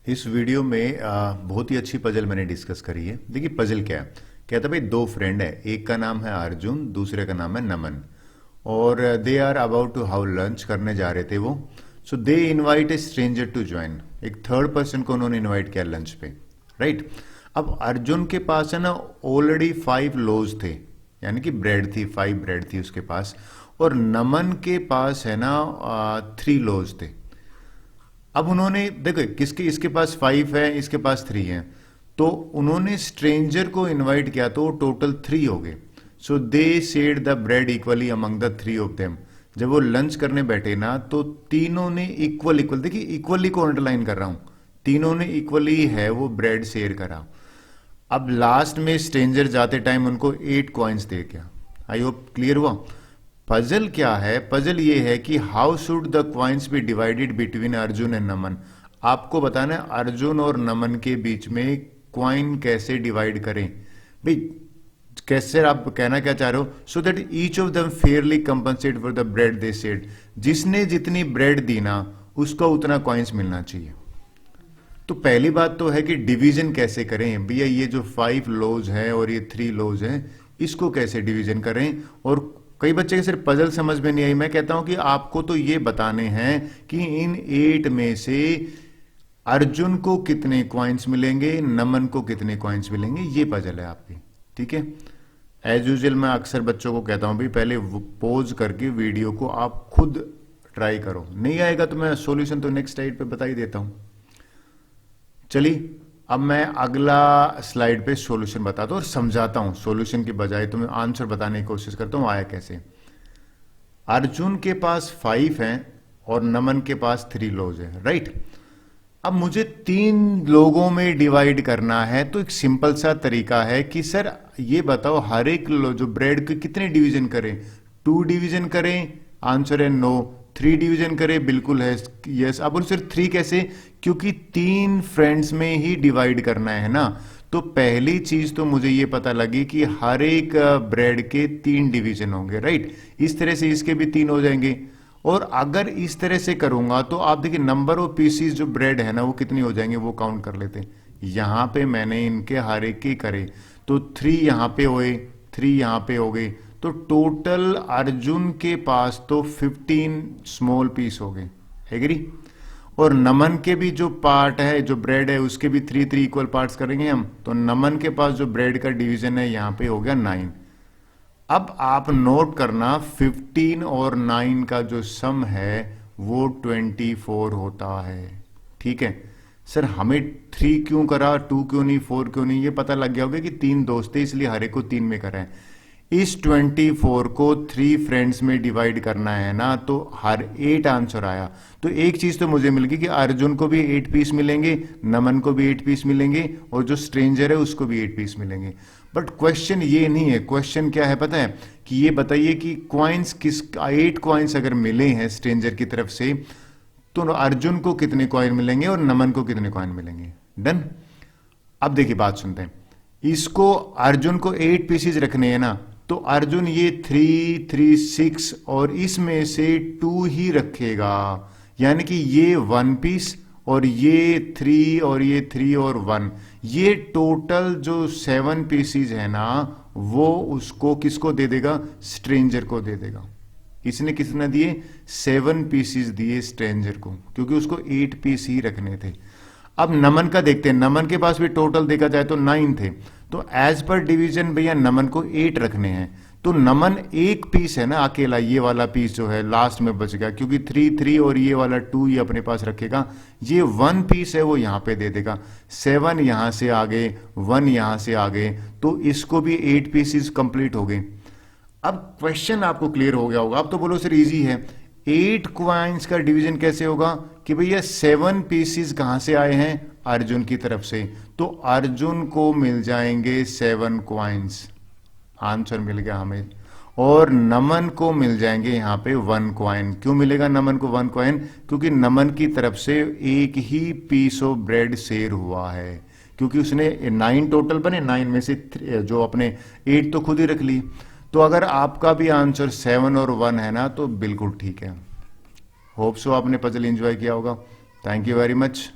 इस वीडियो में बहुत ही अच्छी पजल मैंने डिस्कस करी है। देखिए पजल क्या है। कहता भाई दो फ्रेंड है, एक का नाम है अर्जुन, दूसरे का नाम है नमन, और they are about to have lunch करने जा रहे थे वो। So they invite a stranger to join. एक थर्ड पर्सन को उन्होंने इनवाइट किया लंच पे, राइट। अब अर्जुन के पास है ना ऑलरेडी 5 लोज थे, यानी कि ब्रेड थी, 5 ब्रेड थी उसके पास, और नमन के पास है ना 3 लोज थे। अब उन्होंने देखो किसके, इसके पास 5 है, इसके पास 3 है, तो उन्होंने स्ट्रेंजर को इनवाइट किया तो टोटल 3 हो गए। So they shared the bread equally among the 3 of them. जब वो लंच करने बैठे ना तो तीनों ने इक्वल इक्वल, देखिए इक्वली को अंडरलाइन कर रहा हूं, तीनों ने इक्वली है वो ब्रेड शेयर करा। अब लास्ट में स्ट्रेंजर जाते टाइम उनको 8 कॉइन्स दे गया। आई होप क्लियर हुआ। पजल क्या है, पजल ये है कि how should the coins be divided between Arjun and Naman. आपको बताना है अर्जुन और नमन के बीच में क्वाइन कैसे डिवाइड करें। भाई कैसे, आप कहना क्या चाह रहे हो, so that each of them Fairlie compensate for the bread they shared. जिसने जितनी ब्रेड दी ना उसको उतना कॉइन्स मिलना चाहिए। तो पहली बात तो है कि डिवीजन कैसे करें भैया। ये जो 5 लोज है और ये 3 लोज है, इसको कैसे डिवीजन करें। और कई बच्चे के सिर्फ पजल समझ में नहीं आई। मैं कहता हूं कि आपको तो ये बताने हैं कि इन 8 में से अर्जुन को कितने कॉइन्स मिलेंगे, नमन को कितने कॉइन्स मिलेंगे, ये पजल है आपकी, ठीक है। एज यूजल मैं अक्सर बच्चों को कहता हूं भाई पहले पोज करके वीडियो को आप खुद ट्राई करो, नहीं आएगा तो मैं सॉल्यूशन तो नेक्स्ट स्लाइड पे बता ही देता हूं। चलिए अब मैं अगला स्लाइड पे सॉल्यूशन बताता हूं और समझाता हूं। सॉल्यूशन की बजाय तो मैं आंसर बताने की कोशिश करता हूं आया कैसे। अर्जुन के पास 5 है और नमन के पास 3 लोज है, राइट। अब मुझे 3 लोगों में डिवाइड करना है, तो एक सिंपल सा तरीका है कि सर ये बताओ हर एक जो ब्रेड के कितने डिवीजन करें। 2 डिवीजन करें, आंसर है नो। 3 डिवीजन करें, बिल्कुल है यस। अब सिर्फ 3 कैसे, क्योंकि 3 फ्रेंड्स में ही डिवाइड करना है ना। तो पहली चीज तो मुझे ये पता लगी कि हर एक ब्रेड के 3 डिवीजन होंगे, राइट। इस तरह से इसके भी 3 हो जाएंगे। और अगर इस तरह से करूंगा तो आप देखिए नंबर ऑफ पीसीज जो ब्रेड है ना वो कितनी हो जाएंगे, वो काउंट कर लेते हैं। यहां पे मैंने इनके हर एक के करे तो 3 यहां पे हुए, 3 यहां पे हो गए, तो टोटल अर्जुन के पास तो 15 स्मॉल पीस हो गए, एग्री। और नमन के भी जो पार्ट है, जो ब्रेड है, उसके भी 3 इक्वल पार्ट्स करेंगे हम, तो नमन के पास जो ब्रेड का डिवीजन है यहां पे हो गया 9। अब आप नोट करना 15 और 9 का जो सम है वो 24 होता है, ठीक है। सर हमें 3 क्यों करा, 2 क्यों नहीं, 4 क्यों नहीं, ये पता लग गया होगा कि 3 दोस्त थे इसलिए हर एक को 3 में करा है। इस 24 को 3 फ्रेंड्स में डिवाइड करना है ना, तो हर 8 आंसर आया। तो एक चीज तो मुझे मिल गई कि अर्जुन को भी 8 पीस मिलेंगे, नमन को भी 8 पीस मिलेंगे, और जो स्ट्रेंजर है उसको भी 8 पीस मिलेंगे। बट क्वेश्चन ये नहीं है। क्वेश्चन क्या है पता है, कि ये बताइए कि क्वाइंस किस, 8 क्वाइंस अगर मिले हैं स्ट्रेंजर की तरफ से, तो अर्जुन को कितने कॉइन मिलेंगे और नमन को कितने कॉइन मिलेंगे। डन। अब देखिए बात सुनते हैं। इसको अर्जुन को 8 पीसीज रखने हैं ना, तो अर्जुन ये 3 3 6 और इसमें से 2 ही रखेगा, यानी कि ये 1 पीस और ये 3 और ये 3 और 1, ये टोटल जो 7 पीसीज है ना वो उसको किसको दे देगा, स्ट्रेंजर को दे देगा। इसने कितना दिए, 7 पीसीज दिए स्ट्रेंजर को, क्योंकि उसको 8 पीस ही रखने थे। अब नमन का देखते हैं। नमन के पास भी टोटल देखा जाए तो 9 थे, तो एज पर डिवीजन भैया नमन को 8 रखने हैं। तो नमन एक पीस है ना अकेला, ये वाला पीस जो है लास्ट में बच गया, क्योंकि 3 3 और ये वाला 2 ये अपने पास रखेगा। ये 1 पीस है वो यहां पे दे देगा। 7 यहां से आ गए, 1 यहां से आ गए, तो इसको भी 8 पीसेस कंप्लीट हो गए। अब क्वेश्चन आपको क्लियर हो गया होगा। अब तो बोलो सर इजी है, 8 क्वाइंस का डिवीजन कैसे होगा, कि भैया 7 पीसीज कहां से आए हैं, अर्जुन की तरफ से, तो अर्जुन को मिल जाएंगे 7 क्वाइंस, आंसर मिल गया हमें। और नमन को मिल जाएंगे यहां पे 1 क्वाइन। क्यों मिलेगा नमन को 1 क्वाइन, क्योंकि नमन की तरफ से एक ही पीस ऑफ ब्रेड शेयर हुआ है, क्योंकि उसने 9 टोटल बने, 9 में से जो अपने 8 तो खुद ही रख ली। तो अगर आपका भी आंसर 7 और 1 है ना, तो बिल्कुल ठीक है। होप सो आपने पजल एंजॉय किया होगा। Thank you very much.